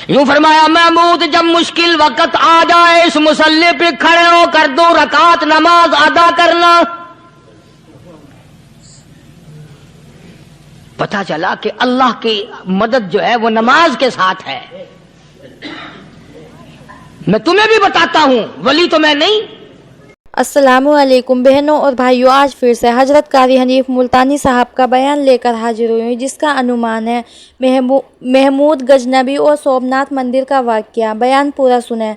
یوں فرمایا محمود جب مشکل وقت آ جائے اس مصلی پہ کھڑے ہو کر 2 رکعت نماز ادا کرنا. پتہ چلا کہ اللہ کی مدد جو ہے وہ نماز کے ساتھ ہے. میں تمہیں بھی بتاتا ہوں، ولی تو میں نہیں. السلام علیکم بہنوں اور بھائیوں، آج پھر سے حضرت قاری حنیف ملتانی صاحب کا بیان لے کر حاضر ہوئی ہوں، جس کا عنوان ہے محمود غزنوی اور سومناتھ مندر کا واقعہ. بیان پورا سنیں.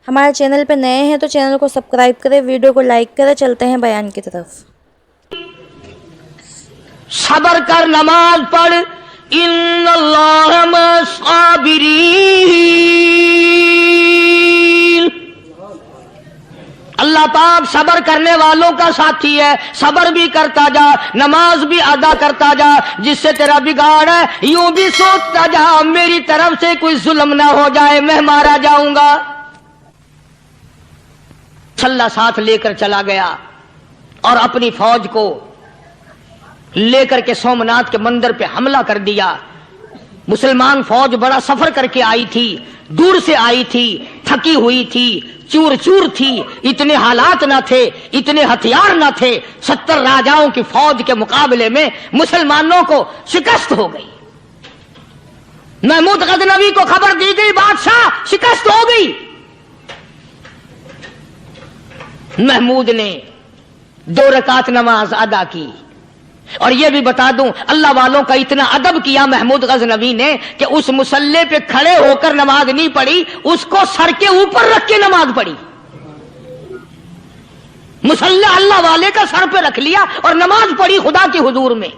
ہمارے چینل پہ نئے ہیں تو چینل کو سبسکرائب کریں، ویڈیو کو لائک کریں. چلتے ہیں بیان کی طرف. صبر کر، نماز پڑھ. ان اللہ مع الصابرین، اللہ پاک صبر کرنے والوں کا ساتھی ہے. صبر بھی کرتا جا، نماز بھی ادا کرتا جا. جس سے تیرا بگاڑ ہے یوں بھی سوچتا جا میری طرف سے کوئی ظلم نہ ہو جائے، میں مارا جاؤں گا. چھلا ساتھ لے کر چلا گیا اور اپنی فوج کو لے کر کے سومناتھ کے مندر پہ حملہ کر دیا. مسلمان فوج بڑا سفر کر کے آئی تھی، دور سے آئی تھی، تھکی ہوئی تھی، چور چور تھی. اتنے حالات نہ تھے، اتنے ہتھیار نہ تھے. 70 راجاؤں کی فوج کے مقابلے میں مسلمانوں کو شکست ہو گئی. محمود غزنوی کو خبر دی گئی بادشاہ شکست ہو گئی. محمود نے 2 رکعت نماز ادا کی. اور یہ بھی بتا دوں، اللہ والوں کا اتنا ادب کیا محمود غزنوی نے کہ اس مصلی پہ کھڑے ہو کر نماز نہیں پڑھی، اس کو سر کے اوپر رکھ کے نماز پڑھی. مصلی اللہ والے کا سر پہ رکھ لیا اور نماز پڑھی خدا کے حضور میں.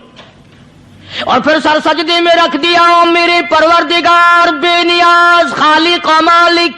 اور پھر سر سجدے میں رکھ دیا. میرے پروردگار بے نیاز خالق و مالک،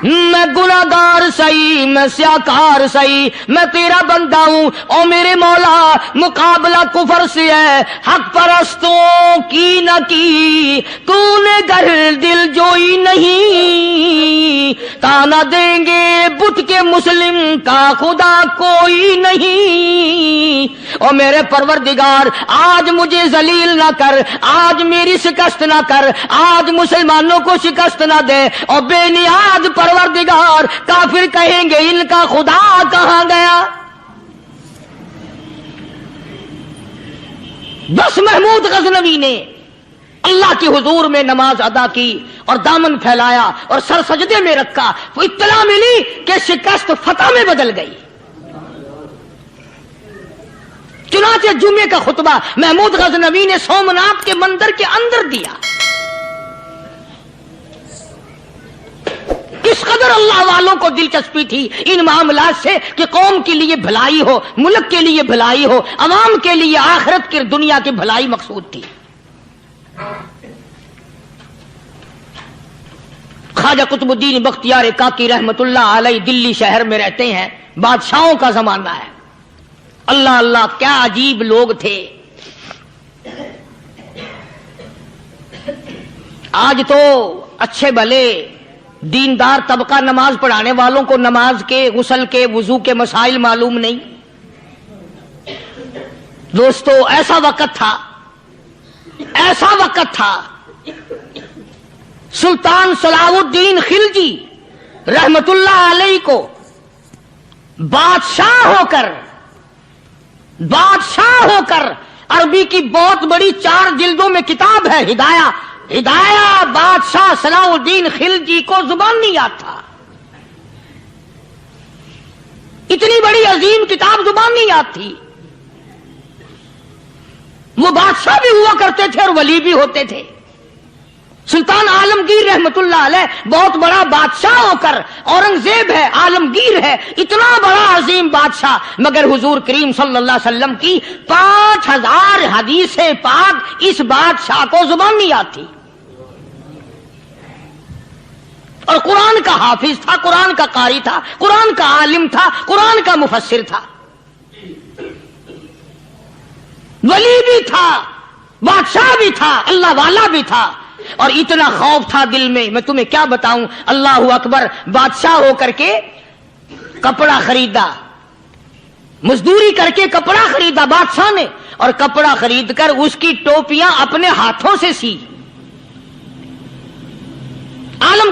میں گناہگار سہی، میں سیاکار سہی، میں تیرا بندہ ہوں. او میرے مولا، مقابلہ کفر سے ہے، حق پرستوں کی نہ کی تو نے گر دل جوئی نہیں. تانا دیں گے بت کے مسلم کا خدا کوئی نہیں. او میرے پروردگار، آج مجھے ذلیل نہ کر، آج میری شکست نہ کر، آج مسلمانوں کو شکست نہ دے. اور بے نیاز پروردگار، کافر کہیں گے ان کا خدا کہاں گیا. بس محمود غزنوی نے اللہ کے حضور میں نماز ادا کی اور دامن پھیلایا اور سر سجدے میں رکھا. وہ اطلاع ملی کہ شکست فتح میں بدل گئی. چنانچہ جمعے کا خطبہ محمود غزنوی نے سومناتھ کے مندر کے اندر دیا. اس قدر اللہ والوں کو دلچسپی تھی ان معاملات سے کہ قوم کے لیے بھلائی ہو، ملک کے لیے بھلائی ہو، عوام کے لیے آخرت کی دنیا کی بھلائی مقصود تھی. خواجہ قطب الدین بختیار کاکی رحمت اللہ علیہ دلی شہر میں رہتے ہیں. بادشاہوں کا زمانہ ہے. اللہ اللہ کیا عجیب لوگ تھے. آج تو اچھے بھلے دیندار طبقہ نماز پڑھانے والوں کو نماز کے، غسل کے، وضو کے مسائل معلوم نہیں. دوستو ایسا وقت تھا، ایسا وقت تھا. سلطان صلاح الدین خلجی رحمت اللہ علیہ کو بادشاہ ہو کر عربی کی بہت بڑی 4 جلدوں میں کتاب ہے ہدایہ. بادشاہ صلاح الدین خلجی کو زبان نہیں یاد تھا. اتنی بڑی عظیم کتاب زبان نہیں یاد تھی. وہ بادشاہ بھی ہوا کرتے تھے اور ولی بھی ہوتے تھے. سلطان عالمگیر رحمت اللہ علیہ بہت بڑا بادشاہ ہو کر، اورنگزیب ہے، عالمگیر ہے، اتنا بڑا عظیم بادشاہ، مگر حضور کریم صلی اللہ علیہ وسلم کی 5000 حدیث پاک اس بادشاہ کو زبان نہیں یاد تھی. اور قرآن کا حافظ تھا، قرآن کا قاری تھا، قرآن کا عالم تھا، قرآن کا مفسر تھا، ولی بھی تھا، بادشاہ بھی تھا، اللہ والا بھی تھا. اور اتنا خوف تھا دل میں تمہیں کیا بتاؤں. اللہ اکبر. بادشاہ ہو کر کے کپڑا خریدا، مزدوری کر کے کپڑا خریدا بادشاہ نے، اور کپڑا خرید کر اس کی ٹوپیاں اپنے ہاتھوں سے سی.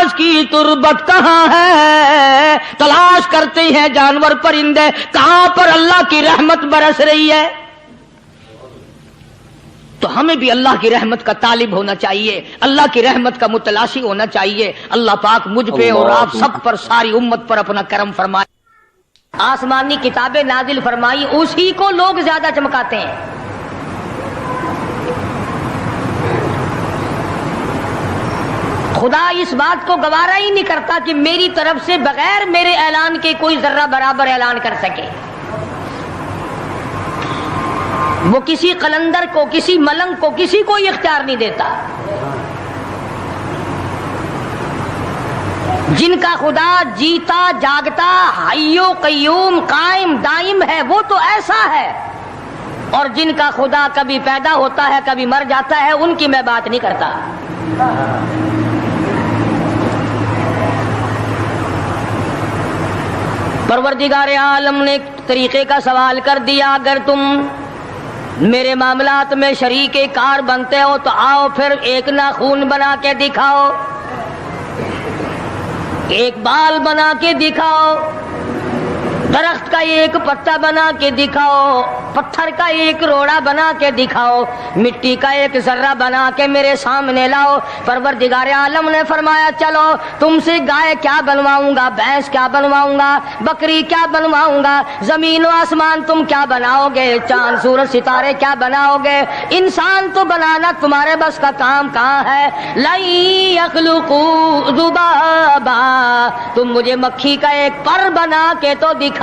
آج کی تربت کہاں ہے؟ تلاش کرتے ہیں جانور پرندے کہاں پر اللہ کی رحمت برس رہی ہے۔ تو ہمیں بھی اللہ کی رحمت کا طالب ہونا چاہیے، اللہ کی رحمت کا متلاشی ہونا چاہیے۔ اللہ پاک مجھ پہ اور آپ سب پر، ساری امت پر اپنا کرم فرمائے۔ آسمانی کتابیں نازل فرمائی، اسی کو لوگ زیادہ چمکاتے ہیں۔ خدا اس بات کو گوارا ہی نہیں کرتا کہ میری طرف سے بغیر میرے اعلان کے کوئی ذرہ برابر اعلان کر سکے۔ وہ کسی قلندر کو، کسی ملنگ کو، کسی کو اختیار نہیں دیتا۔ جن کا خدا جیتا جاگتا حی و قیوم قائم دائم ہے وہ تو ایسا ہے، اور جن کا خدا کبھی پیدا ہوتا ہے کبھی مر جاتا ہے ان کی میں بات نہیں کرتا۔ پروردگار عالم نے ایک طریقے کا سوال کر دیا، اگر تم میرے معاملات میں شریک کار بنتے ہو تو آؤ پھر ایک ناخون بنا کے دکھاؤ، ایک بال بنا کے دکھاؤ، درخت کا ایک پتا بنا کے دکھاؤ، پتھر کا ایک روڑا بنا کے دکھاؤ، مٹی کا ایک ذرہ بنا کے میرے سامنے لاؤ۔ پروردگار عالم نے فرمایا چلو تم سے گائے کیا بنواؤں گا، بھینس کیا بنواؤں گا، بکری کیا بنواؤں گا، زمین و آسمان تم کیا بناؤ گے، چاند سورج ستارے کیا بناؤ گے، انسان تو بنانا تمہارے بس کا کام کہاں ہے۔ لَن يَخْلُقُوا ذُبَابًا، تم مجھے مکھی کا ایک پر بنا کے تو دکھاؤ۔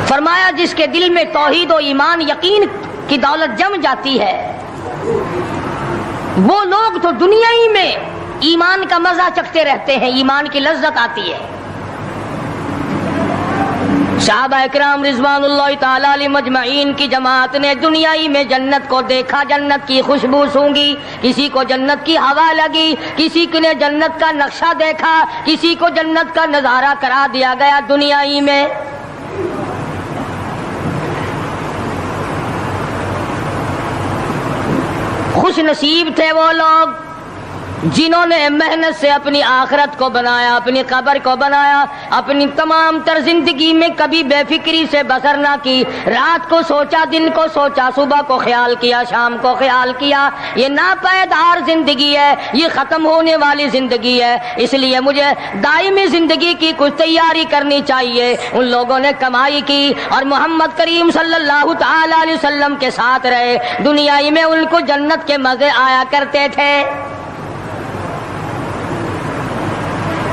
فرمایا جس کے دل میں توحید و ایمان یقین کی دولت جم جاتی ہے وہ لوگ تو دنیا ہی میں ایمان کا مزہ چکھتے رہتے ہیں، ایمان کی لذت آتی ہے۔ صحابہ اکرام رضوان اللہ تعالی علیہ مجمعین کی جماعت نے دنیا ہی میں جنت کو دیکھا، جنت کی خوشبو سونگھی، کسی کو جنت کی ہوا لگی، کسی نے جنت کا نقشہ دیکھا، کسی کو جنت کا نظارہ کرا دیا گیا دنیا ہی میں۔ خوش نصیب تھے وہ لوگ جنہوں نے محنت سے اپنی آخرت کو بنایا، اپنی قبر کو بنایا، اپنی تمام تر زندگی میں کبھی بے فکری سے بسر نہ کی، رات کو سوچا، دن کو سوچا، صبح کو خیال کیا، شام کو خیال کیا۔ یہ ناپائیدار زندگی ہے، یہ ختم ہونے والی زندگی ہے، اس لیے مجھے دائمی زندگی کی کچھ تیاری کرنی چاہیے۔ ان لوگوں نے کمائی کی اور محمد کریم صلی اللہ تعالی علیہ وسلم کے ساتھ رہے، دنیا ہی میں ان کو جنت کے مزے آیا کرتے تھے۔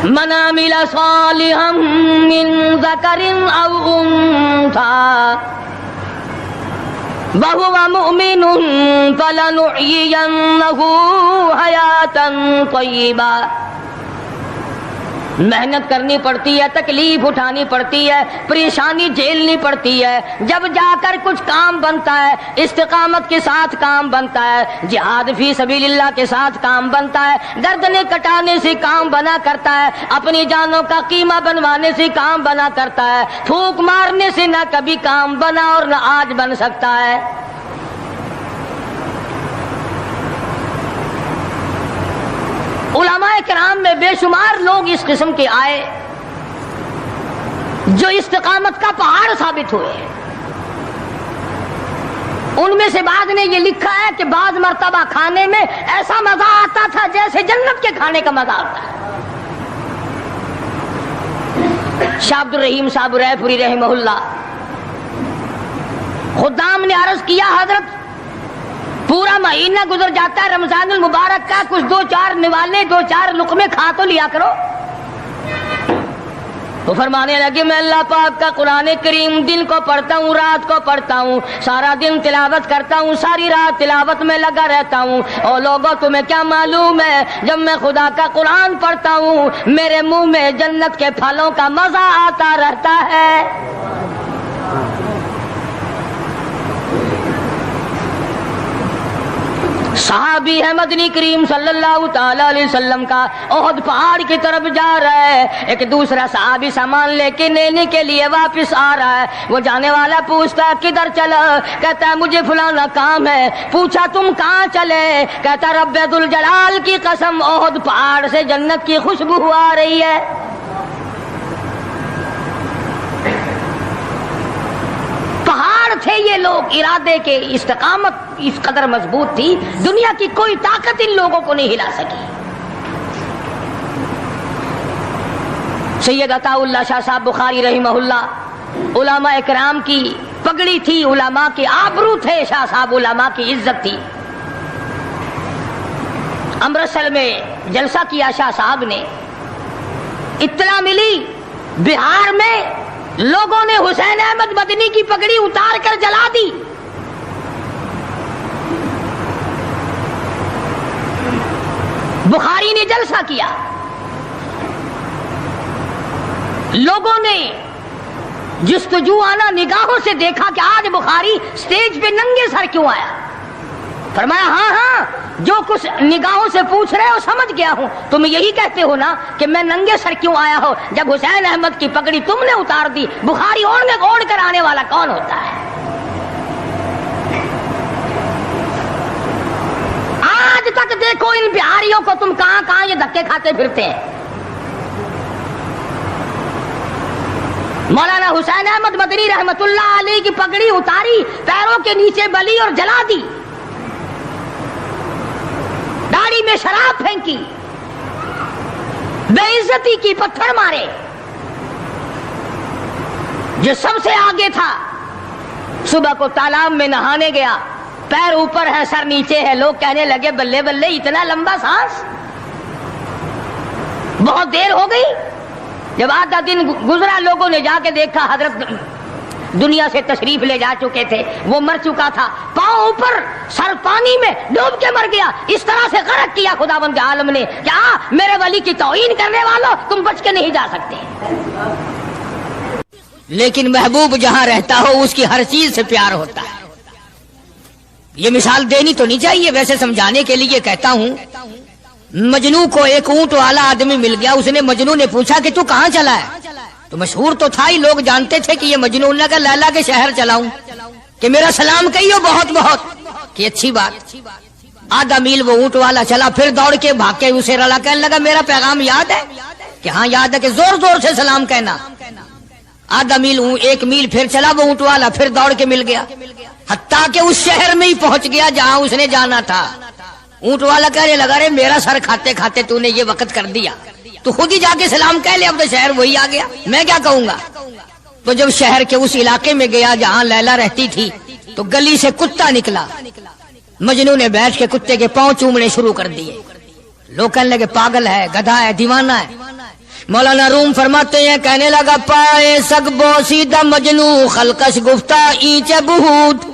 من عمل صالحا من ذکر او انثى وهو مؤمن فلنحيينه حیاتا طیبا۔ محنت کرنی پڑتی ہے، تکلیف اٹھانی پڑتی ہے، پریشانی جھیلنی پڑتی ہے، جب جا کر کچھ کام بنتا ہے، استقامت کے ساتھ کام بنتا ہے، جہاد فی سبیل اللہ کے ساتھ کام بنتا ہے، گردنیں کٹانے سے کام بنا کرتا ہے، اپنی جانوں کا قیمہ بنوانے سے کام بنا کرتا ہے، پھونک مارنے سے نہ کبھی کام بنا اور نہ آج بن سکتا ہے۔ علماء کرام میں بے شمار لوگ اس قسم کے آئے جو استقامت کا پہاڑ ثابت ہوئے۔ ان میں سے بعض نے یہ لکھا ہے کہ بعض مرتبہ کھانے میں ایسا مزہ آتا تھا جیسے جنت کے کھانے کا مزہ آتا ہے۔ شاہ عبد الرحیم صاحب رائے پوری رحمہ اللہ خدام نے عرض کیا حضرت پورا مہینہ گزر جاتا ہے رمضان المبارک کا، کچھ دو چار نوالے، دو چار لقمے کھا تو لیا کرو۔ تو فرمانے لگے میں اللہ پاک کا قرآن کریم دن کو پڑھتا ہوں، رات کو پڑھتا ہوں، سارا دن تلاوت کرتا ہوں، ساری رات تلاوت میں لگا رہتا ہوں، اور لوگوں تمہیں کیا معلوم ہے جب میں خدا کا قرآن پڑھتا ہوں میرے منہ میں جنت کے پھلوں کا مزہ آتا رہتا ہے۔ صحابی ہے مدنی کریم صلی اللہ تعالی علیہ وسلم کا، احد پہاڑ کی طرف جا رہا ہے، ایک دوسرا صحابی سامان لے کے لینے کے لیے واپس آ رہا ہے۔ وہ جانے والا پوچھتا ہے کدھر چلا؟ کہتا ہے مجھے فلانا کام ہے۔ پوچھا تم کہاں چلے؟ کہتا رب ذوالجلال کی قسم احد پہاڑ سے جنت کی خوشبو آ رہی ہے۔ پہاڑ تھے یہ لوگ، ارادے کے استقامت اس قدر مضبوط تھی، دنیا کی کوئی طاقت ان لوگوں کو نہیں ہلا سکی۔ سید عطا اللہ شاہ صاحب بخاری رحمہ اللہ، علماء اکرام کی پگڑی تھی، علماء کے آبرو تھے شاہ صاحب، علماء کی عزت تھی۔ امرتسر میں جلسہ کیا شاہ صاحب نے، اطلاع ملی بہار میں لوگوں نے حسین احمد مدنی کی پگڑی اتار کر جلا دی۔ بخاری نے جلسہ کیا، لوگوں نے جستجو آنا نگاہوں سے دیکھا کہ آج بخاری سٹیج پہ ننگے سر کیوں آیا؟ فرمایا ہاں ہاں جو کچھ نگاہوں سے پوچھ رہے ہو سمجھ گیا ہوں، تم یہی کہتے ہو نا کہ میں ننگے سر کیوں آیا ہو؟ جب حسین احمد کی پگڑی تم نے اتار دی، بخاری اوڑھ کر آنے والا کون ہوتا ہے؟ آج تک دیکھو ان بہاریوں کو تم کہاں کہاں یہ دھکے کھاتے پھرتے ہیں۔ مولانا حسین احمد مدنی رحمت اللہ علیہ کی پگڑی اتاری، پیروں کے نیچے بلی اور جلا دی، داڑھی میں شراب پھینکی، بے عزتی کی، پتھر مارے۔ جو سب سے آگے تھا صبح کو تالاب میں نہانے گیا، پیر اوپر ہے سر نیچے ہے، لوگ کہنے لگے بلے بلے اتنا لمبا سانس۔ بہت دیر ہو گئی، جب آدھا دن گزرا لوگوں نے جا کے دیکھا حضرت دنیا سے تشریف لے جا چکے تھے، وہ مر چکا تھا، پاؤں اوپر سر پانی میں ڈوب کے مر گیا۔ اس طرح سے غرق کیا خداوند عالم نے، کیا میرے ولی کی توہین کرنے والوں تم بچ کے نہیں جا سکتے۔ لیکن محبوب جہاں رہتا ہو اس کی ہر چیز سے پیار ہوتا ہے۔ یہ مثال دینی تو نہیں چاہیے، ویسے سمجھانے کے لیے کہتا ہوں۔ مجنو کو ایک اونٹ والا آدمی مل گیا، اس نے مجنو نے پوچھا کہ تو کہاں چلا ہے؟ تو مشہور تو تھا ہی، لوگ جانتے تھے کہ یہ مجنون نے کہا لیلا کے شہر چلاؤں کہ میرا سلام کہیو بہت بہت، کہ اچھی بات۔ آدھا میل وہ اونٹ والا چلا، پھر دوڑ کے بھاگ کے اسے رلا، کہنے لگا میرا پیغام یاد ہے؟ کہ ہاں یاد ہے، کہ زور زور سے سلام کہنا۔ آدھا میل، ایک میل پھر چلا وہ اونٹ والا، پھر دوڑ کے مل گیا، حتیٰ کہ اس شہر میں ہی پہنچ گیا جہاں اس نے جانا تھا۔ اونٹ والا کہنے لگا رے میرا سر کھاتے کھاتے تو نے یہ وقت کر دیا، تو خود ہی جا کے سلام کہہ لے، اب تو شہر وہی آ گیا، میں کیا کہوں گا۔ تو جب شہر کے اس علاقے میں گیا جہاں لیلا رہتی تھی، تو گلی سے کتا نکلا، مجنو نے بیٹھ کے کتے کے پاؤں چومنے شروع کر دیے۔ لوگ کہنے لگے پاگل ہے، گدھا ہے، دیوانہ ہے۔ مولانا روم فرماتے ہیں کہنے لگا پائے سگ بوسیدہ مجنو خلقش گفتہ اینچ بہود،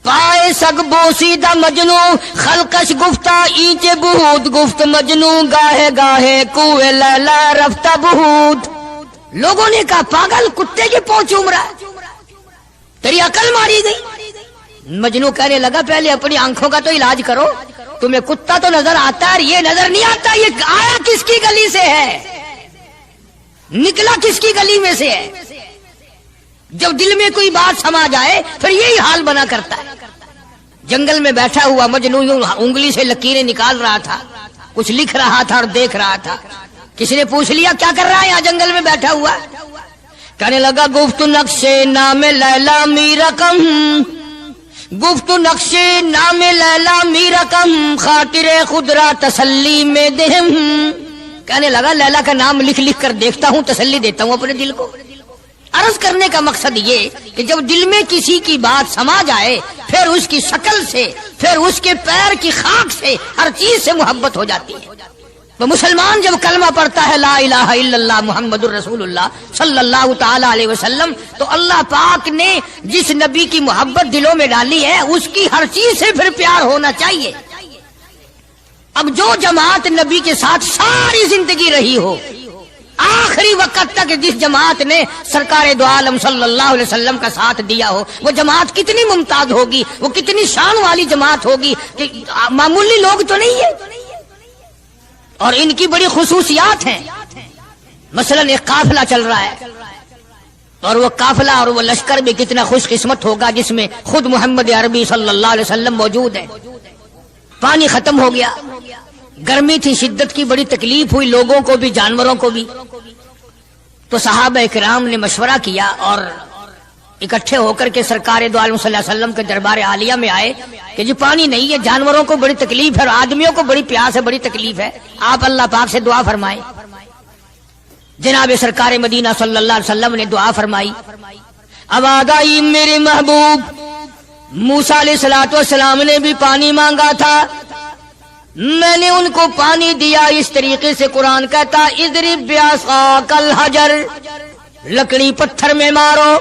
پائے سگ بوسیدہ مجنو خلقش گفتہ اینچ بہود، گفت مجنو گاہے گاہے کوئے لیلا رفتہ بہود۔ لوگوں نے کہا پاگل، کتے کے پاؤں چوم رہا ہے، تیری عقل ماری گئی۔ مجنو کہنے لگا پہلے اپنی آنکھوں کا تو علاج کرو، تمہیں کتا تو نظر آتا ہے، یہ نظر نہیں آتا، یہ آیا کس کی گلی سے ہے، نکلا کس کی گلی میں سے ہے۔ جب دل میں کوئی بات سما جائے پھر یہی حال بنا کرتا ہے۔ جنگل میں بیٹھا ہوا مجنو یوں انگلی سے لکیریں نکال رہا تھا، کچھ لکھ رہا تھا اور دیکھ رہا تھا۔ کسی نے پوچھ لیا کیا کر رہا ہے یہاں جنگل میں بیٹھا ہوا؟ کہنے لگا گفت نقشے نام لیلا می رقم، گفت نقشے نام لیلا می رقم، خاطر خود را تسلی میں دہم۔ کہنے لگا لیلا کا نام لکھ لکھ کر دیکھتا ہوں، تسلی دیتا ہوں اپنے دل کو۔ عرض کرنے کا مقصد یہ کہ جب دل میں کسی کی بات سما جائے پھر اس کی شکل سے، پھر اس کے پیر کی خاک سے، ہر چیز سے محبت ہو جاتی ہے۔ تو مسلمان جب کلمہ پڑھتا ہے لا الہ الا اللہ محمد الرسول اللہ صلی اللہ تعالی علیہ وسلم، تو اللہ پاک نے جس نبی کی محبت دلوں میں ڈالی ہے اس کی ہر چیز سے پھر پیار ہونا چاہیے۔ اب جو جماعت نبی کے ساتھ ساری زندگی رہی ہو، آخری وقت تک جس جماعت نے سرکار دو عالم صلی اللہ علیہ وسلم کا ساتھ دیا ہو، وہ جماعت کتنی ممتاز ہوگی، وہ کتنی شان والی جماعت ہوگی کہ معمولی لوگ تو نہیں ہے، اور ان کی بڑی خصوصیات ہیں۔ مثلا ایک قافلہ چل رہا ہے، اور وہ قافلہ اور وہ لشکر بھی کتنا خوش قسمت ہوگا جس میں خود محمد عربی صلی اللہ علیہ وسلم موجود ہے۔ پانی ختم ہو گیا، گرمی تھی، شدت کی بڑی تکلیف ہوئی لوگوں کو بھی جانوروں کو بھی، تو صحابہ کرام نے مشورہ کیا اور اکٹھے ہو کر کے سرکار دو عالم صلی اللہ علیہ وسلم کے دربار عالیہ میں آئے کہ جی پانی نہیں ہے، جانوروں کو بڑی تکلیف ہے اور آدمیوں کو بڑی پیاس ہے، بڑی تکلیف ہے، آپ اللہ پاک سے دعا فرمائیں۔ جناب سرکار مدینہ صلی اللہ علیہ وسلم نے دعا فرمائی۔ آواز آئی میرے محبوب موسیٰ علیہ السلام نے بھی پانی مانگا تھا، میں نے ان کو پانی دیا۔ اس طریقے سے قرآن کہتا اضرب بعصاک الحجر، لکڑی پتھر میں مارو،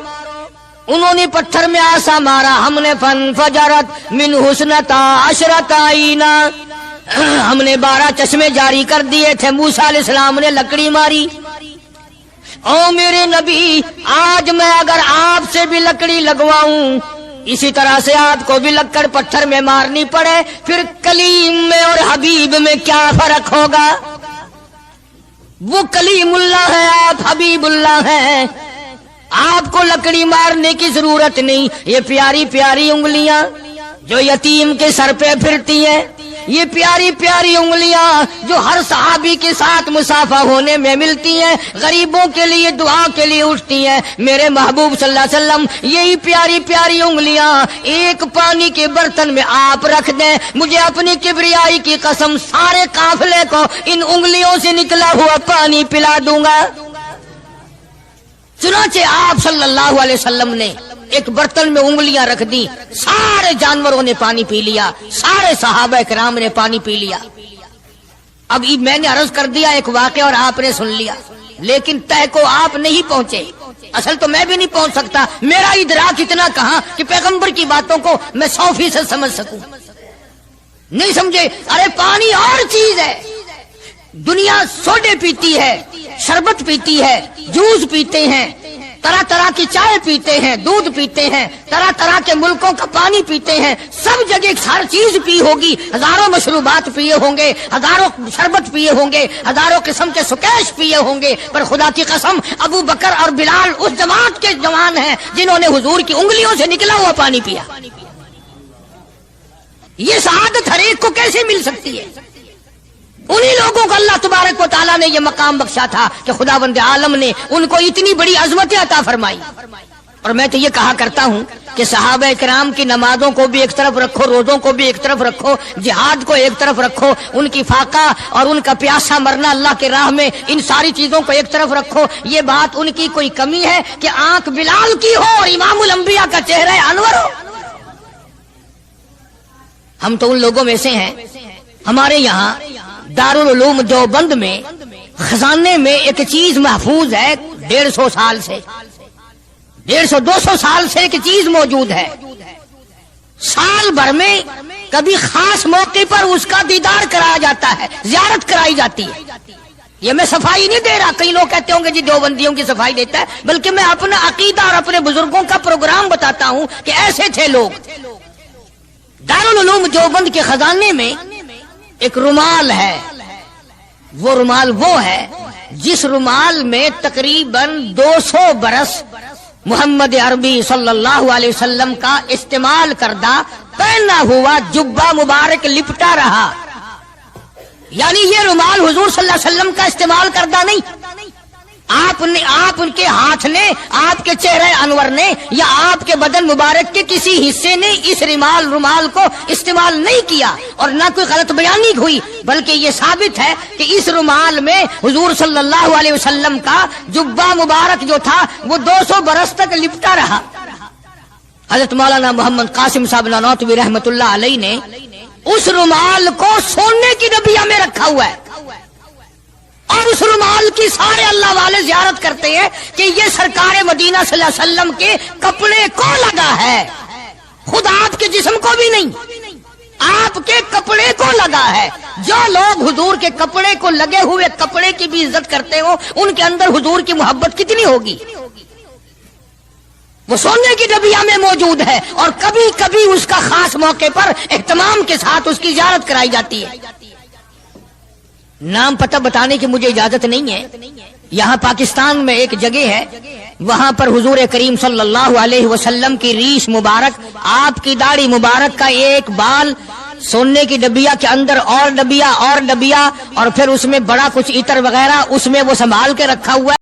انہوں نے پتھر میں آسا مارا، ہم نے فانفجرت من حسنتا عشرۃ عینا، ہم نے 12 چشمے جاری کر دیے تھے، موسیٰ علیہ السلام نے لکڑی ماری۔ او میرے نبی، آج میں اگر آپ سے بھی لکڑی لگواؤں، اسی طرح سے آپ کو بھی لکڑ پتھر میں مارنی پڑے، پھر کلیم میں اور حبیب میں کیا فرق ہوگا؟ وہ کلیم اللہ ہے، آپ حبیب اللہ ہیں، آپ کو لکڑی مارنے کی ضرورت نہیں۔ یہ پیاری پیاری انگلیاں جو یتیم کے سر پہ پھرتی ہیں، یہ پیاری پیاری انگلیاں جو ہر صحابی کے ساتھ مسافہ ہونے میں ملتی ہیں، غریبوں کے لیے دعا کے لیے اٹھتی ہیں، میرے محبوب صلی اللہ علیہ وسلم یہی پیاری پیاری انگلیاں ایک پانی کے برتن میں آپ رکھ دیں، مجھے اپنی کبریائی کی قسم سارے قافلے کو ان انگلیوں سے نکلا ہوا پانی پلا دوں گا۔ چنانچہ آپ صلی اللہ علیہ وسلم نے ایک برتن میں انگلیاں رکھ دی، سارے جانوروں نے پانی پی لیا، سارے صحابہ کرام نے پانی پی لیا۔ اب میں نے عرض کر دیا ایک واقعہ اور آپ نے سن لیا، لیکن تہ کو آپ نہیں پہنچے، اصل تو میں بھی نہیں پہنچ سکتا، میرا ادراک اتنا کہاں کہ پیغمبر کی باتوں کو میں 100% سمجھ سکوں، نہیں سمجھے۔ ارے پانی اور چیز ہے، دنیا سوڈے پیتی ہے، شربت پیتی ہے، جوس پیتے ہیں، طرح طرح کی چائے پیتے ہیں، دودھ پیتے ہیں، طرح طرح کے ملکوں کا پانی پیتے ہیں، سب جگہ ہر چیز پی ہوگی، ہزاروں مشروبات پیے ہوں گے، ہزاروں شربت پیے ہوں گے، ہزاروں قسم کے سکیش پیے ہوں گے، پر خدا کی قسم ابو بکر اور بلال اس جماعت کے جوان ہیں جنہوں نے حضور کی انگلیوں سے نکلا ہوا پانی پیا۔ یہ سعادت ہر ایک کو کیسے مل سکتی ہے؟ انہی لوگوں کو اللہ تبارک و تعالیٰ نے یہ مقام بخشا تھا کہ خداوند عالم نے ان کو اتنی بڑی عظمتیں عطا فرمائی۔ اور میں تو یہ کہا کرتا ہوں کہ صحابہ کرام کی نمازوں کو بھی ایک طرف رکھو، روزوں کو بھی ایک طرف رکھو، جہاد کو ایک طرف رکھو، ان کی فاقہ اور ان کا پیاسا مرنا اللہ کے راہ میں، ان ساری چیزوں کو ایک طرف رکھو، یہ بات ان کی کوئی کمی ہے کہ آنکھ بلال کی ہو اور امام الانبیاء کا چہرہ انور ہو؟ ہم تو ان لوگوں میں سے ہیں۔ ہمارے یہاں دارالعلوم دیوبند میں خزانے میں ایک چیز محفوظ ہے، 150 سال سے، 150-200 سال سے ایک چیز موجود ہے، سال بھر میں کبھی خاص موقع پر اس کا دیدار کرایا جاتا ہے، زیارت کرائی جاتی ہے۔ یہ میں صفائی نہیں دے رہا، کئی لوگ کہتے ہوں گے جی دیوبندیوں کی صفائی دیتا ہے، بلکہ میں اپنا عقیدہ اور اپنے بزرگوں کا پروگرام بتاتا ہوں کہ ایسے تھے لوگ۔ دارالعلوم دیوبند کے خزانے میں ایک رومال ہے، وہ رومال وہ ہے جس رومال میں تقریباً 200 برس محمد عربی صلی اللہ علیہ وسلم کا استعمال کردہ پہنا ہوا جبہ مبارک لپٹا رہا، یعنی یہ رومال حضور صلی اللہ علیہ وسلم کا استعمال کردہ نہیں، آپ ان کے ہاتھ نے، آپ کے چہرے انور نے یا آپ کے بدن مبارک کے کسی حصے نے اس رومال کو استعمال نہیں کیا، اور نہ کوئی غلط بیانی ہوئی، بلکہ یہ ثابت ہے کہ اس رومال میں حضور صلی اللہ علیہ وسلم کا جبہ مبارک جو تھا وہ 200 برس تک لپٹا رہا۔ حضرت مولانا محمد قاسم صاحب نانوتوی رحمت اللہ علیہ نے اس رومال کو سونے کی ڈبیا میں رکھا ہوا ہے، اور اس رومال کی سارے اللہ والے زیارت کرتے ہیں کہ یہ سرکار مدینہ صلی اللہ علیہ وسلم کے کپڑے کو لگا ہے، خود آپ کے جسم کو بھی نہیں۔ آپ کے کپڑے کو لگا ہے. جو لوگ حضور کے کپڑے کو لگے ہوئے کپڑے کی بھی عزت کرتے ہو ان کے اندر حضور کی محبت کتنی ہوگی. وہ سونے کی ڈبیا میں موجود ہے اور کبھی کبھی اس کا خاص موقع پر اہتمام کے ساتھ اس کی زیارت کرائی جاتی ہے. نام پتہ بتانے کی مجھے اجازت نہیں ہے. یہاں پاکستان میں ایک جگہ ہے, وہاں پر حضور کریم صلی اللہ علیہ وسلم کی ریش مبارک, آپ کی داڑھی مبارک کا ایک بال سونے کی ڈبیا کے اندر اور ڈبیا اور پھر اس میں بڑا کچھ عطر وغیرہ اس میں وہ سنبھال کے رکھا ہوا ہے.